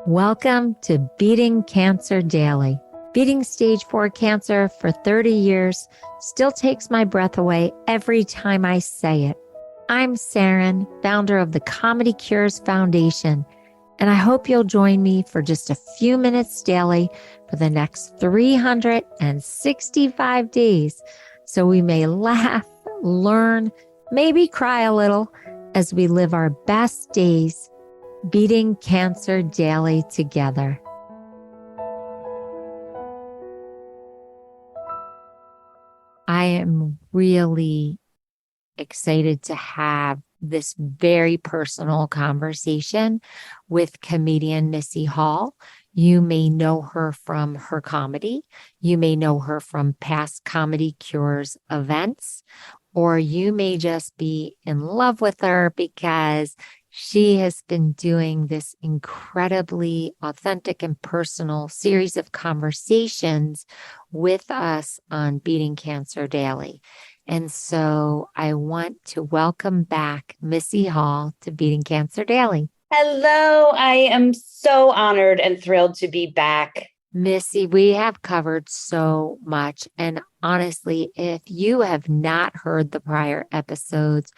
Welcome to Beating Cancer Daily. Beating stage 4 cancer for 30 years still takes my breath away every time I say it. I'm Saranne, founder of the ComedyCures Foundation, and I hope you'll join me for just a few minutes daily for the next 365 days so we may laugh, learn, maybe cry a little as we live our best days beating cancer daily together. I am really excited to have this very personal conversation with comedian Missy Hall. You may know her from her comedy. You may know her from past ComedyCures events, or you may just be in love with her because she has been doing this incredibly authentic and personal series of conversations with us on Beating Cancer Daily. And so I want to welcome back Missy Hall to Beating Cancer Daily. Hello, I am so honored and thrilled to be back. Missy, we have covered so much. And honestly, if you have not heard the prior episodes,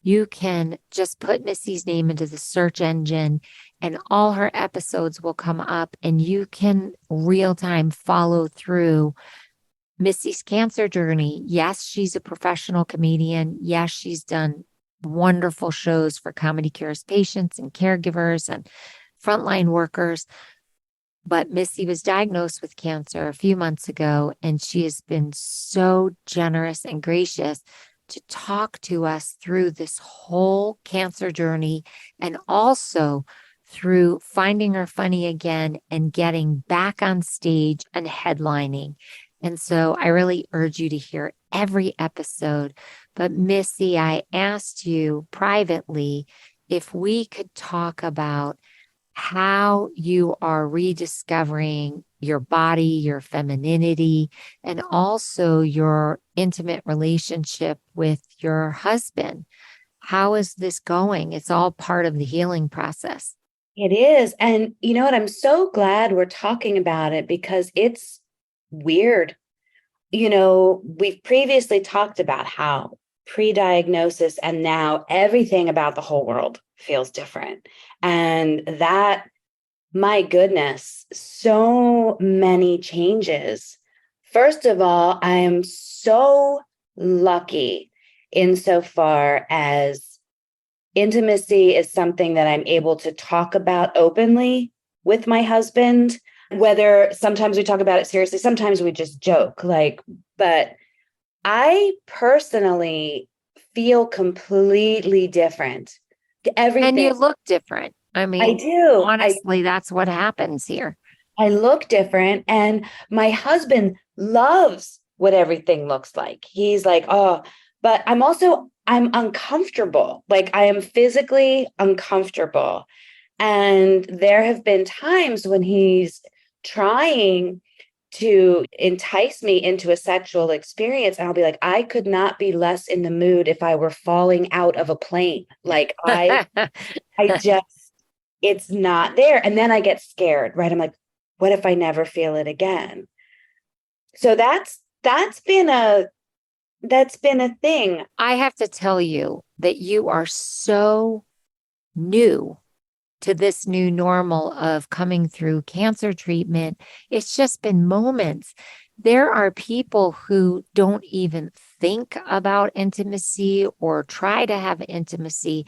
you can just put Missy's name into the search engine and all her episodes will come up and you can real time follow through Missy's cancer journey. Yes, she's a professional comedian. Yes, she's done wonderful shows for ComedyCures patients and caregivers and frontline workers. But Missy was diagnosed with cancer a few months ago, and she has been so generous and gracious to talk to us through this whole cancer journey and also through finding her funny again and getting back on stage and headlining. And so I really urge you to hear every episode. But Missy, I asked you privately if we could talk about how you are rediscovering your body, your femininity, and also your intimate relationship with your husband. How is this going? It's all part of the healing process. It is. And you know what? I'm so glad we're talking about it because it's weird. You know, we've previously talked about how pre-diagnosis and now everything about the whole world feels different. And that, my goodness, so many changes. First of all, I am so lucky insofar as intimacy is something that I'm able to talk about openly with my husband, whether sometimes we talk about it seriously, sometimes we just joke, but I personally feel completely different. Everything. And you look different. I mean, I do. Honestly, that's what happens here. I look different. And my husband loves what everything looks like. He's like, oh, but I'm uncomfortable. Like I am physically uncomfortable. And there have been times when he's trying to entice me into a sexual experience. And I'll be like, I could not be less in the mood if I were falling out of a plane. Like I just, it's not there. And then I get scared, right? I'm like, what if I never feel it again? So that's been a thing. I have to tell you that you are so new to this new normal of coming through cancer treatment. It's just been moments. There are people who don't even think about intimacy or try to have intimacy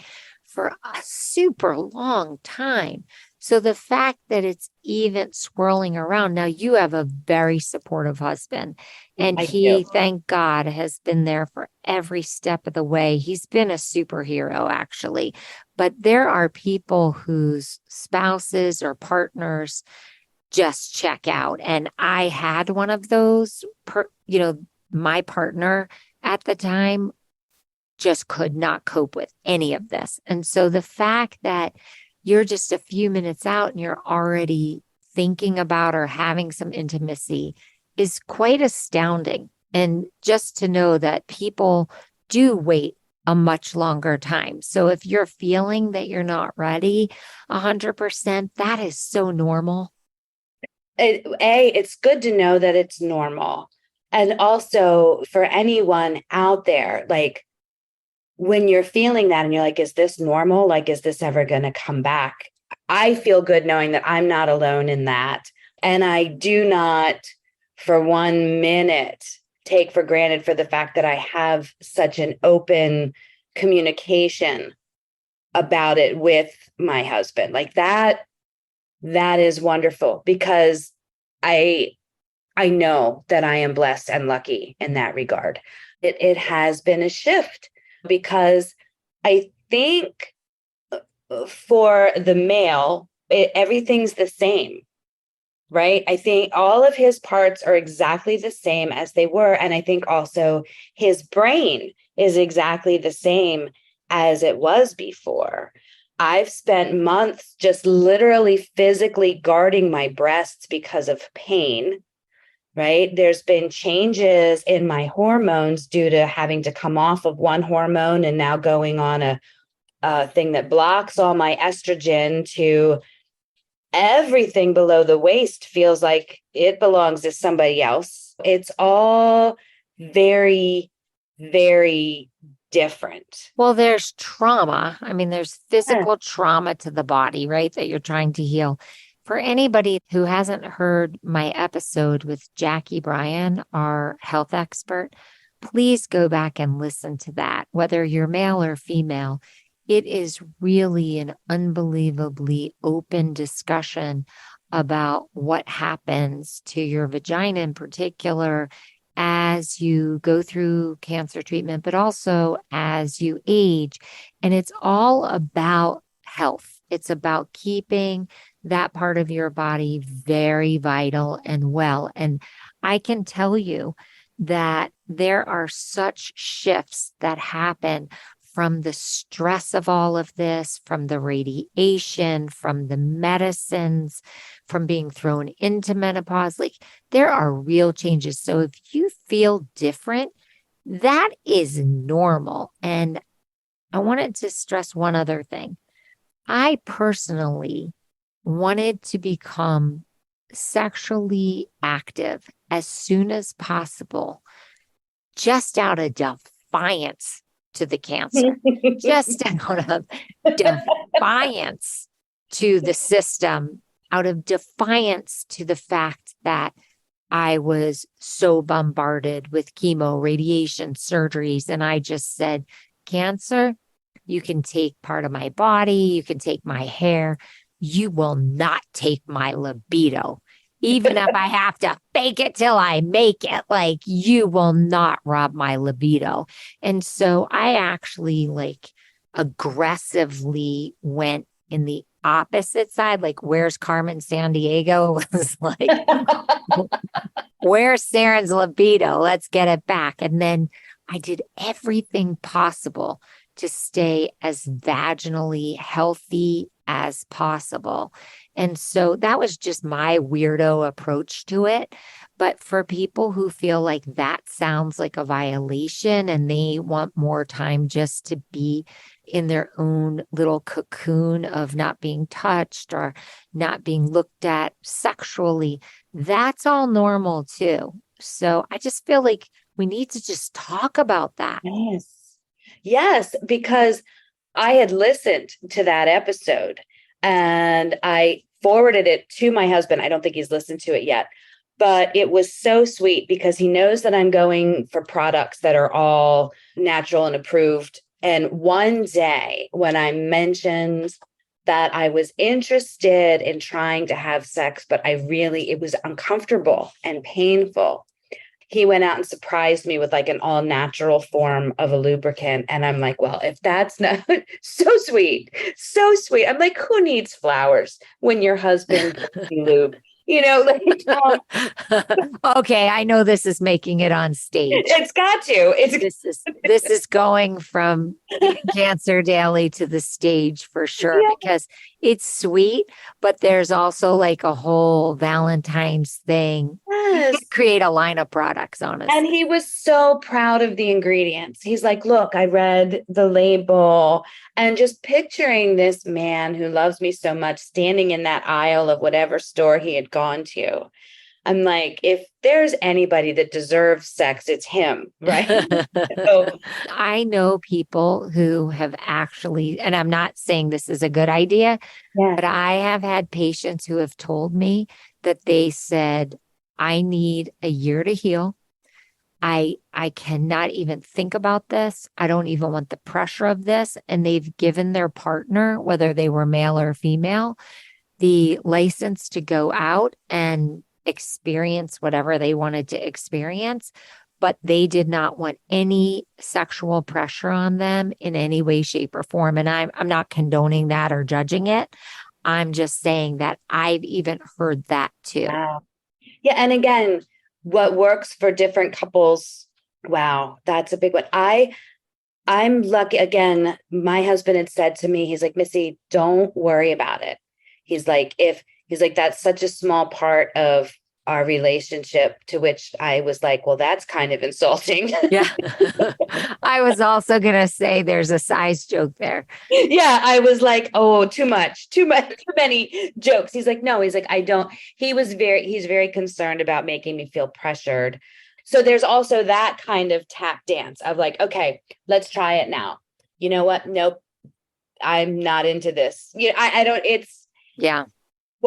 for a super long time. So the fact that it's even swirling around, now you have a very supportive husband, and he, thank God, has been there for every step of the way. He's been a superhero, actually. But there are people whose spouses or partners just check out. And I had one of those, my partner at the time just could not cope with any of this. And so the fact that you're just a few minutes out and you're already thinking about or having some intimacy is quite astounding. And just to know that people do wait a much longer time. So if you're feeling that you're not ready 100%, that is so normal. It's good to know that it's normal. And also for anyone out there, like when you're feeling that and you're like, is this normal? Like, is this ever going to come back? I feel good knowing that I'm not alone in that. And I do not for 1 minute take for granted for the fact that I have such an open communication about it with my husband. Like that is wonderful because I I know that I am blessed and lucky in that regard. It has been a shift because I think for the male, everything's the same, right? I think all of his parts are exactly the same as they were. And I think also his brain is exactly the same as it was before. I've spent months just literally physically guarding my breasts because of pain, right? There's been changes in my hormones due to having to come off of one hormone and now going on a thing that blocks all my estrogen to everything below the waist feels like it belongs to somebody else. It's all very, very different. Well, there's trauma. I mean, there's physical trauma to the body, right? That you're trying to heal. For anybody who hasn't heard my episode with Jackie Bryan, our health expert, please go back and listen to that, whether you're male or female. It is really an unbelievably open discussion about what happens to your vagina in particular as you go through cancer treatment, but also as you age. And it's all about health. It's about keeping that part of your body very vital and well. And I can tell you that there are such shifts that happen from the stress of all of this, from the radiation, from the medicines, from being thrown into menopause. Like there are real changes. So if you feel different, that is normal. And I wanted to stress one other thing. I personally wanted to become sexually active as soon as possible, just out of defiance to the cancer, just out of defiance to the system, out of defiance to the fact that I was so bombarded with chemo, radiation, surgeries. And I just said, cancer, you can take part of my body, you can take my hair. You will not take my libido. Even if I have to fake it till I make it, like you will not rob my libido. And so I actually like aggressively went in the opposite side. Like, where's Carmen Sandiego? It was like, where's Saranne's libido? Let's get it back. And then I did everything possible to stay as vaginally healthy as possible. And so that was just my weirdo approach to it. But for people who feel like that sounds like a violation and they want more time just to be in their own little cocoon of not being touched or not being looked at sexually, that's all normal too. So I just feel like we need to just talk about that. Yes. Yes, because I had listened to that episode and I forwarded it to my husband. I don't think he's listened to it yet, but it was so sweet because he knows that I'm going for products that are all natural and approved. And one day when I mentioned that I was interested in trying to have sex, but it was uncomfortable and painful, he went out and surprised me with like an all natural form of a lubricant. And I'm like, well, if that's not so sweet, so sweet. I'm like, who needs flowers when your husband lube? Okay, I know this is making it on stage. It's got to. This is going from Cancer Daily to the stage for sure, because it's sweet, but there's also like a whole Valentine's thing Yes. Create a line of products, And honestly. he was so proud of the ingredients. He's like, look, I read the label, and just picturing this man who loves me so much standing in that aisle of whatever store he had gone to. I'm like, if there's anybody that deserves sex, it's him, right? So, I know people who have actually, and I'm not saying this is a good idea, yeah. but I have had patients who have told me that they said, I need a year to heal. I cannot even think about this. I don't even want the pressure of this. And they've given their partner, whether they were male or female, the license to go out and experience whatever they wanted to experience, but they did not want any sexual pressure on them in any way, shape, or form. And I'm not condoning that or judging it. I'm just saying that I've even heard that too. Wow. Yeah. And again, what works for different couples. Wow, that's a big one. I'm lucky. Again, my husband had said to me, he's like, Missy, don't worry about it. He's like, that's such a small part of our relationship, to which I was like, well, that's kind of insulting. Yeah. I was also going to say there's a size joke there. Yeah, I was like, oh, too much, too many jokes. He's like, no, he's like, I don't. He's very concerned about making me feel pressured. So there's also that kind of tap dance of like, okay, let's try it now. You know what? Nope, I'm not into this. I don't, it's, Yeah.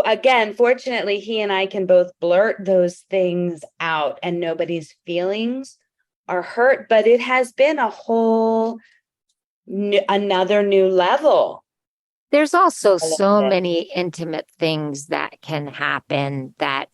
again, fortunately, he and I can both blurt those things out and nobody's feelings are hurt, but it has been a whole another new level. There's also I love so it. many intimate things that can happen that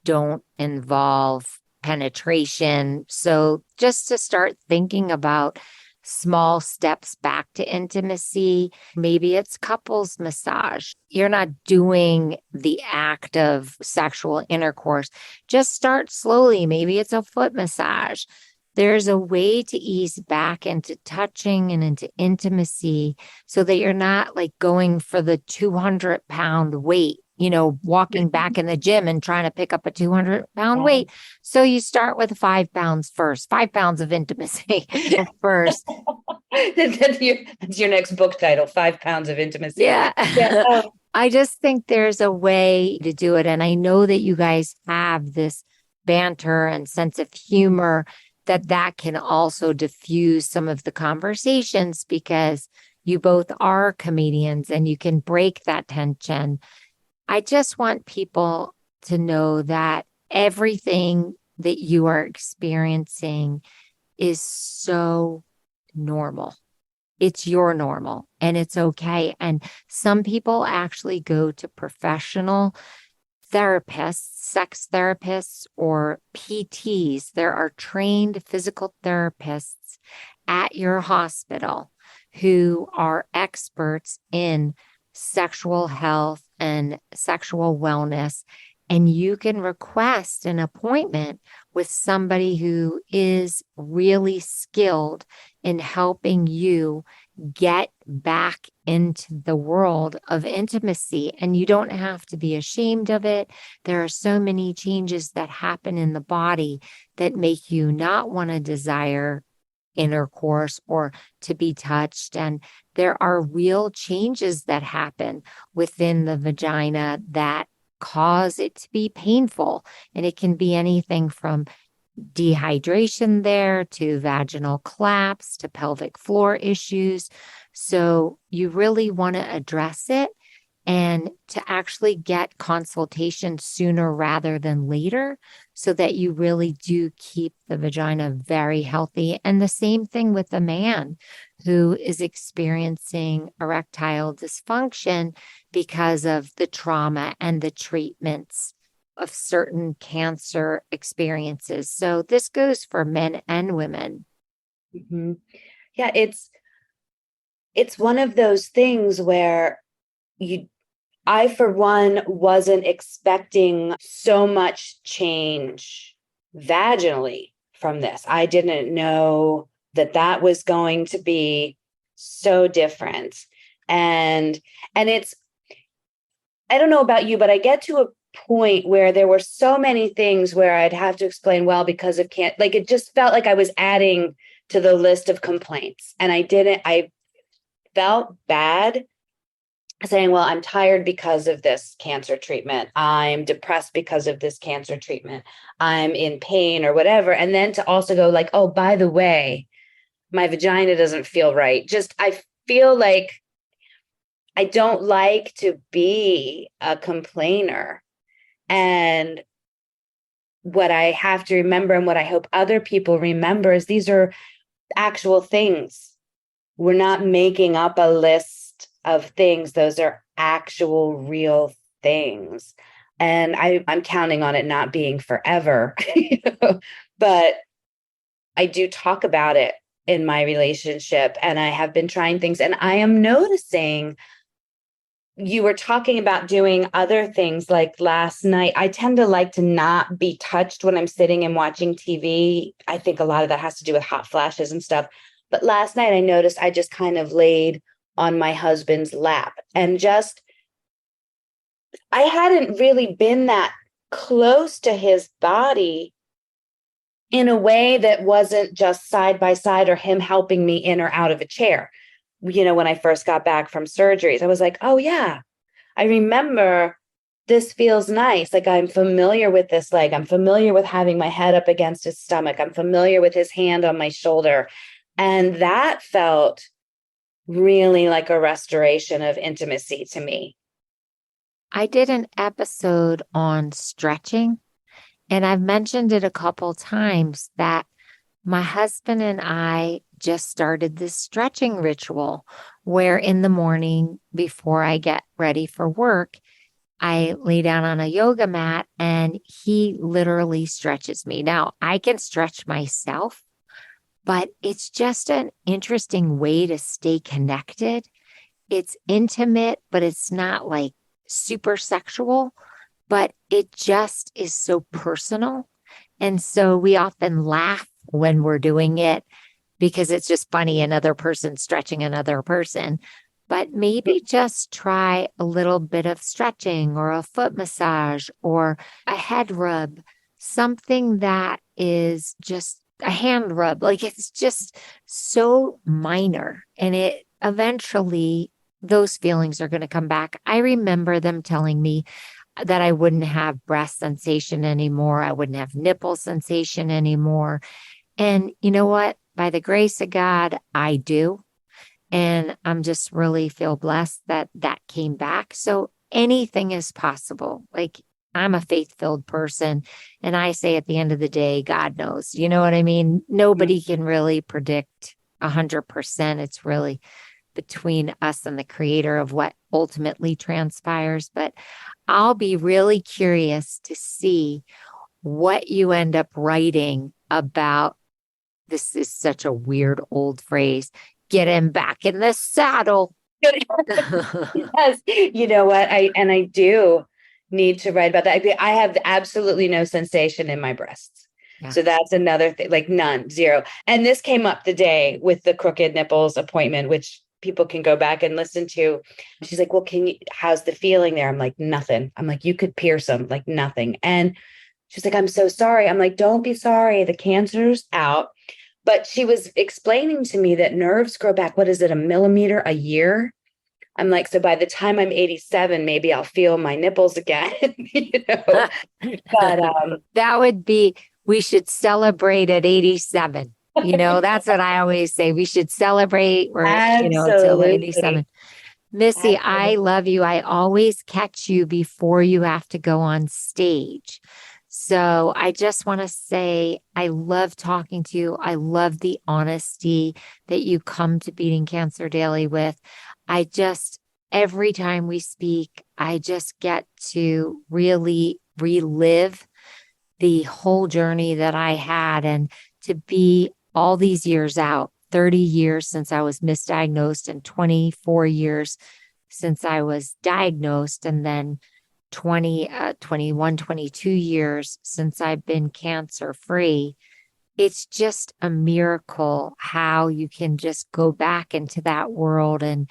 don't involve penetration. So just to start thinking about small steps back to intimacy, maybe it's couples massage. You're not doing the act of sexual intercourse. Just start slowly. Maybe it's a foot massage. There's a way to ease back into touching and into intimacy so that you're not like going for the 200-pound weight, walking back in the gym and trying to pick up a 200-pound weight. So you start with 5 pounds first, 5 pounds of intimacy first. That's your next book title, 5 pounds of intimacy. Yeah. Yeah. I just think there's a way to do it. And I know that you guys have this banter and sense of humor that can also diffuse some of the conversations because you both are comedians and you can break that tension. I just want people to know that everything that you are experiencing is so normal. It's your normal and it's okay. And some people actually go to professional therapists, sex therapists, or PTs. There are trained physical therapists at your hospital who are experts in sexual health and sexual wellness. And you can request an appointment with somebody who is really skilled in helping you get back into the world of intimacy. And you don't have to be ashamed of it. There are so many changes that happen in the body that make you not want to desire intercourse or to be touched. And there are real changes that happen within the vagina that cause it to be painful. And it can be anything from dehydration there to vaginal collapse to pelvic floor issues. So you really want to address it and to actually get consultation sooner rather than later so that you really do keep the vagina very healthy. And the same thing with a man who is experiencing erectile dysfunction because of the trauma and the treatments of certain cancer experiences. So this goes for men and women. Mm-hmm. Yeah, it's one of those things where I, for one, wasn't expecting so much change vaginally from this. I didn't know that was going to be so different. And it's, I don't know about you, but I get to a point where there were so many things where I'd have to explain, well, because of can't, like, it just felt like I was adding to the list of complaints. And I felt bad saying, well, I'm tired because of this cancer treatment. I'm depressed because of this cancer treatment. I'm in pain or whatever. And then to also go like, oh, by the way, my vagina doesn't feel right. Just, I feel like I don't like to be a complainer. And what I have to remember, and what I hope other people remember, is these are actual things. We're not making up a list of things. Those are actual real things. And I'm counting on it not being forever, but I do talk about it in my relationship, and I have been trying things, and I am noticing. You were talking about doing other things like last night. I tend to like to not be touched when I'm sitting and watching TV. I think a lot of that has to do with hot flashes and stuff. But last night I noticed I just kind of laid on my husband's lap, and just, I hadn't really been that close to his body in a way that wasn't just side by side or him helping me in or out of a chair. When I first got back from surgeries, I was like, oh yeah, I remember this feels nice. Like, I'm familiar with this leg. I'm familiar with having my head up against his stomach. I'm familiar with his hand on my shoulder. And that felt really like a restoration of intimacy to me. I did an episode on stretching, and I've mentioned it a couple times that my husband and I just started this stretching ritual where in the morning before I get ready for work, I lay down on a yoga mat and he literally stretches me. Now, I can stretch myself, but it's just an interesting way to stay connected. It's intimate, but it's not like super sexual, but it just is so personal. And so we often laugh when we're doing it because it's just funny, another person stretching another person. But maybe just try a little bit of stretching or a foot massage or a head rub, something that is just a hand rub. Like, it's just so minor, and it eventually those feelings are going to come back. I remember them telling me that I wouldn't have breast sensation anymore. I wouldn't have nipple sensation anymore. And you know what? By the grace of God, I do. And I'm just really feel blessed that that came back. So anything is possible. Like, I'm a faith-filled person. And I say at the end of the day, God knows. You know what I mean? Nobody can really predict 100%. It's really between us and the creator of what ultimately transpires. But I'll be really curious to see what you end up writing about. This is such a weird old phrase. Get him back in the saddle. Yes. You know what? I do need to write about that. I have absolutely no sensation in my breasts. Yeah. So that's another thing, like none, zero. And this came up the day with the crooked nipples appointment, which people can go back and listen to. She's like, well, how's the feeling there? I'm like, nothing. I'm like, you could pierce them, like nothing. And she's like, I'm so sorry. I'm like, don't be sorry. The cancer's out. But she was explaining to me that nerves grow back. What is it, a millimeter a year? I'm like, so by the time I'm 87, maybe I'll feel my nipples again. But that would be, we should celebrate at 87. That's what I always say. We should celebrate until 87. Missy, Absolutely. I love you. I always catch you before you have to go on stage. So I just want to say, I love talking to you. I love the honesty that you come to Beating Cancer Daily with. Every time we speak, I just get to really relive the whole journey that I had, and to be all these years out, 30 years since I was misdiagnosed and 24 years since I was diagnosed, and then 21, 22 years since I've been cancer free. It's just a miracle how you can just go back into that world and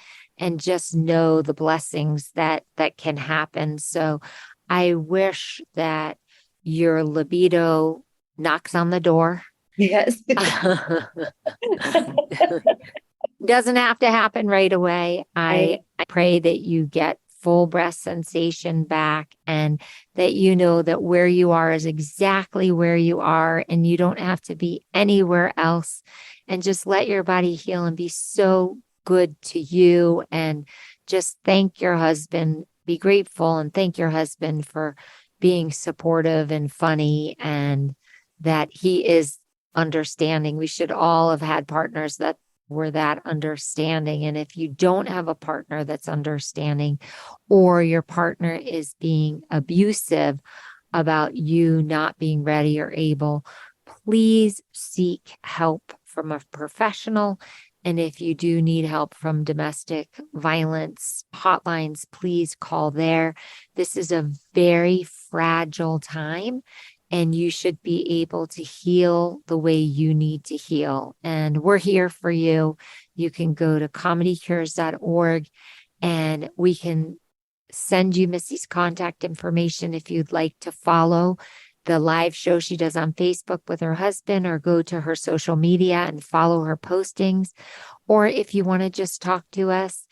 just know the blessings that can happen. So I wish that your libido knocks on the door. Yes. Doesn't have to happen right away. I pray that you get full breast sensation back and that you know that where you are is exactly where you are and you don't have to be anywhere else, and just let your body heal and be so good to you, and just thank your husband, be grateful and thank your husband for being supportive and funny, and that he is understanding. We should all have had partners that were that understanding. And if you don't have a partner that's understanding, or your partner is being abusive about you not being ready or able, please seek help from a professional. And if you do need help from domestic violence hotlines, please call there. This is a very fragile time, and you should be able to heal the way you need to heal. And we're here for you. You can go to ComedyCures.org and we can send you Missy's contact information if you'd like to follow the live show she does on Facebook with her husband, or go to her social media and follow her postings. Or if you want to just talk to us,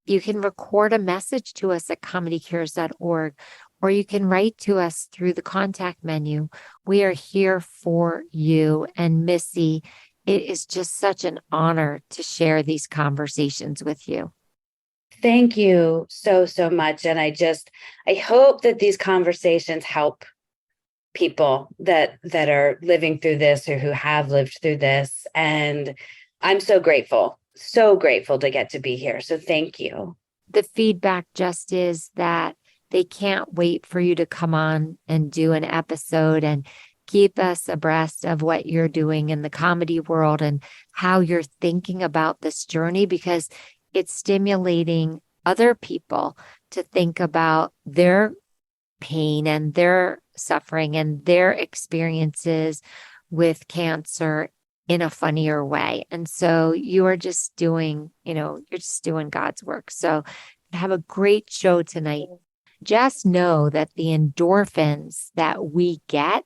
you can record a message to us at ComedyCures.org, or you can write to us through the contact menu. We are here for you. And Missy, it is just such an honor to share these conversations with you. Thank you so, so much. And I hope that these conversations help people that are living through this or who have lived through this. And I'm so grateful to get to be here. So thank you. The feedback just is that they can't wait for you to come on and do an episode and keep us abreast of what you're doing in the comedy world and how you're thinking about this journey, because it's stimulating other people to think about their pain and their suffering and their experiences with cancer in a funnier way. And so you are just doing, you're just doing God's work. So have a great show tonight. Just know that the endorphins that we get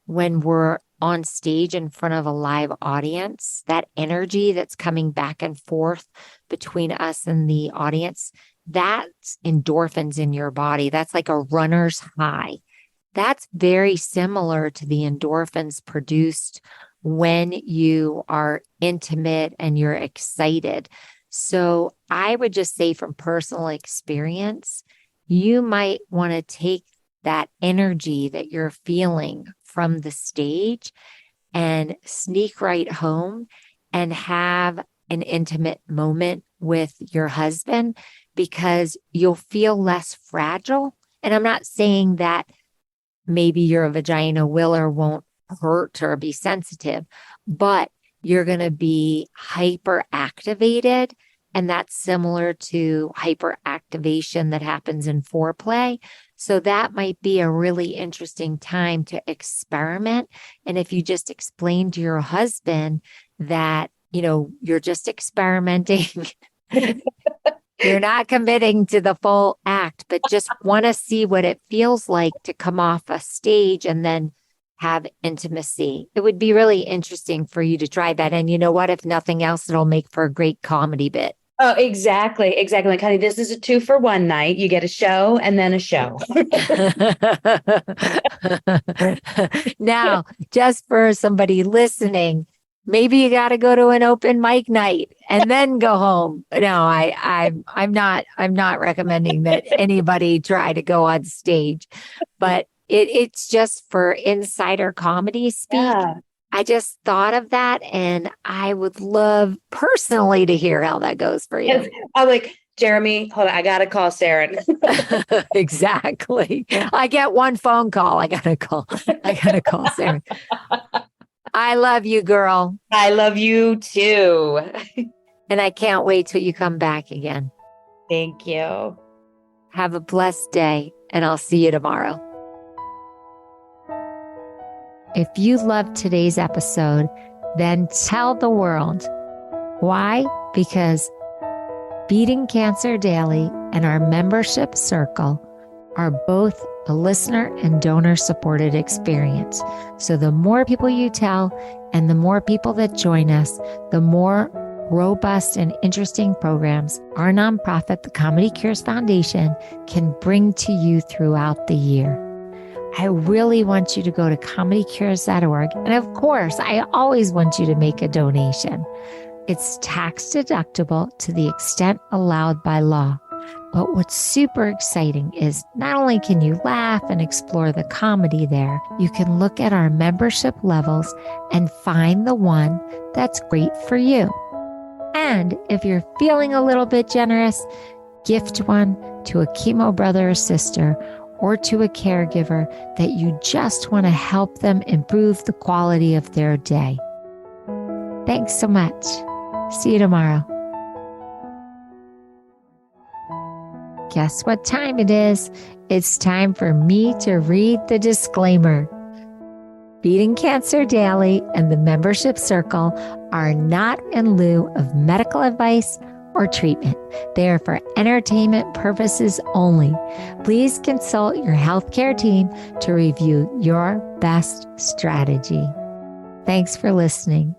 when we're on stage in front of a live audience, that energy that's coming back and forth between us and the audience, that's endorphins in your body. That's like a runner's high. That's very similar to the endorphins produced when you are intimate and you're excited. So I would just say from personal experience, you might want to take that energy that you're feeling from the stage and sneak right home and have an intimate moment with your husband, because you'll feel less fragile. And I'm not saying that maybe your vagina will or won't hurt or be sensitive, but you're going to be hyper activated. And that's similar to hyperactivation that happens in foreplay. So that might be a really interesting time to experiment. And if you just explain to your husband that, you're just experimenting, you're not committing to the full act, but just want to see what it feels like to come off a stage and then have intimacy. It would be really interesting for you to try that. And you know what? If nothing else, it'll make for a great comedy bit. Oh, exactly. Exactly. Like, honey, this is a 2-for-1 night. You get a show and then a show. Now, just for somebody listening, maybe you got to go to an open mic night and then go home. No, I'm not recommending that anybody try to go on stage, but it's just for insider comedy speak. Yeah. I just thought of that, and I would love personally to hear how that goes for you. Yes. I'm like, Jeremy, hold on, I got to call Saranne. Exactly. I get one phone call. I got to call Saranne. I love you, girl. I love you too. And I can't wait till you come back again. Thank you. Have a blessed day, and I'll see you tomorrow. If you loved today's episode, then tell the world. Why? Because Beating Cancer Daily and our membership circle are both a listener and donor supported experience. So the more people you tell and the more people that join us, the more robust and interesting programs our nonprofit, the ComedyCures Foundation, can bring to you throughout the year. I really want you to go to ComedyCures.org. And of course, I always want you to make a donation. It's tax deductible to the extent allowed by law. But what's super exciting is not only can you laugh and explore the comedy there, you can look at our membership levels and find the one that's great for you. And if you're feeling a little bit generous, gift one to a chemo brother or sister or to a caregiver that you just want to help them improve the quality of their day. Thanks so much. See you tomorrow. Guess what time it is? It's time for me to read the disclaimer. Beating Cancer Daily and the Membership Circle are not in lieu of medical advice or treatment. They are for entertainment purposes only. Please consult your healthcare team to review your best strategy. Thanks for listening.